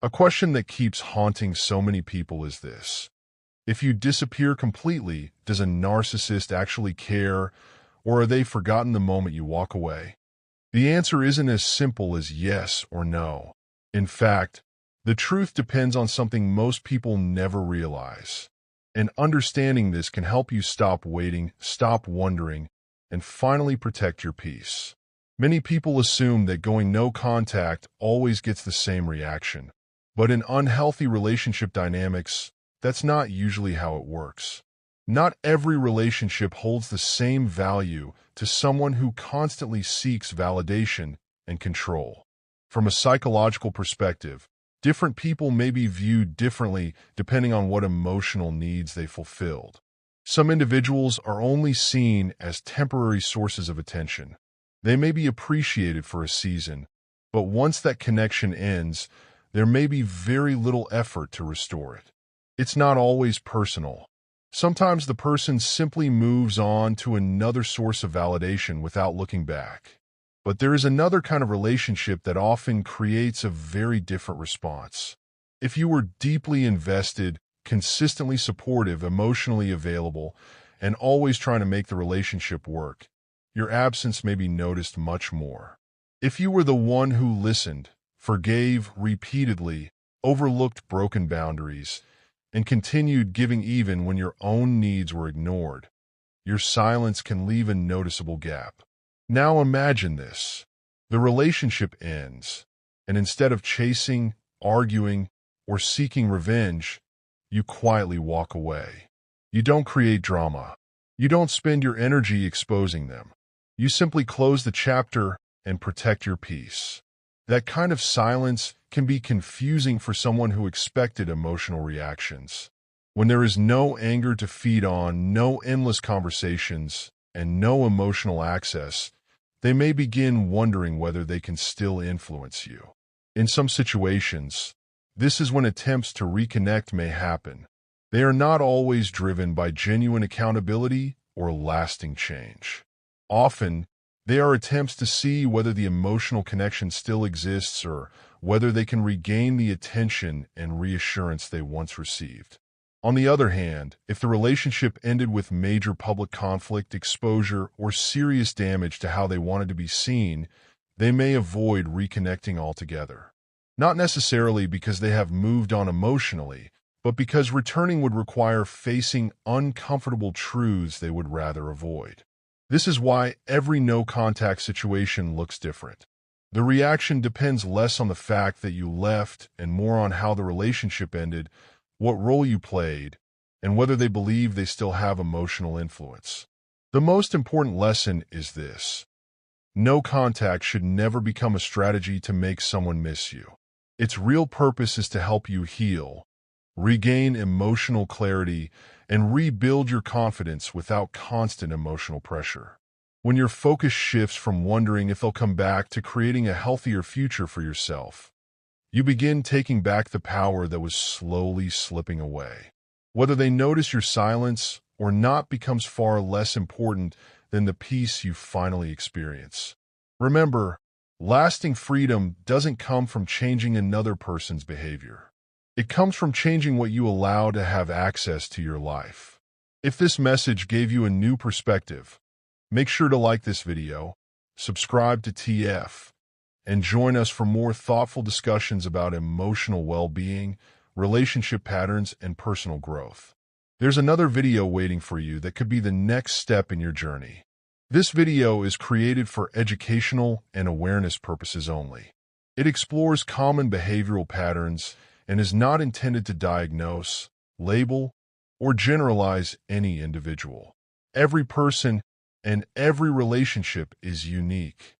A question that keeps haunting so many people is this. If you disappear completely, does a narcissist actually care, or are they forgotten the moment you walk away? The answer isn't as simple as yes or no. In fact, the truth depends on something most people never realize. And understanding this can help you stop waiting, stop wondering, and finally protect your peace. Many people assume that going no contact always gets the same reaction. But in unhealthy relationship dynamics, that's not usually how it works. Not every relationship holds the same value to someone who constantly seeks validation and control. From a psychological perspective, different people may be viewed differently depending on what emotional needs they fulfilled. Some individuals are only seen as temporary sources of attention. They may be appreciated for a season, but once that connection ends, there may be very little effort to restore it. It's not always personal. Sometimes the person simply moves on to another source of validation without looking back. But there is another kind of relationship that often creates a very different response. If you were deeply invested, consistently supportive, emotionally available, and always trying to make the relationship work, your absence may be noticed much more. If you were the one who listened, forgave repeatedly, overlooked broken boundaries, and continued giving even when your own needs were ignored, your silence can leave a noticeable gap. Now imagine this. The relationship ends, and instead of chasing, arguing, or seeking revenge, you quietly walk away. You don't create drama. You don't spend your energy exposing them. You simply close the chapter and protect your peace. That kind of silence can be confusing for someone who expected emotional reactions. When there is no anger to feed on, no endless conversations, and no emotional access, they may begin wondering whether they can still influence you. In some situations, this is when attempts to reconnect may happen. They are not always driven by genuine accountability or lasting change. Often, they are attempts to see whether the emotional connection still exists or whether they can regain the attention and reassurance they once received. On the other hand, if the relationship ended with major public conflict, exposure, or serious damage to how they wanted to be seen, they may avoid reconnecting altogether. Not necessarily because they have moved on emotionally, but because returning would require facing uncomfortable truths they would rather avoid. This is why every no-contact situation looks different. The reaction depends less on the fact that you left and more on how the relationship ended, what role you played, and whether they believe they still have emotional influence. The most important lesson is this. No contact should never become a strategy to make someone miss you. Its real purpose is to help you heal, regain emotional clarity, and rebuild your confidence without constant emotional pressure. When your focus shifts from wondering if they'll come back to creating a healthier future for yourself, you begin taking back the power that was slowly slipping away. Whether they notice your silence or not becomes far less important than the peace you finally experience. Remember, lasting freedom doesn't come from changing another person's behavior. It comes from changing what you allow to have access to your life. If this message gave you a new perspective, make sure to like this video, subscribe to TF, and join us for more thoughtful discussions about emotional well-being, relationship patterns, and personal growth. There's another video waiting for you that could be the next step in your journey. This video is created for educational and awareness purposes only. It explores common behavioral patterns and is not intended to diagnose, label, or generalize any individual. Every person and every relationship is unique.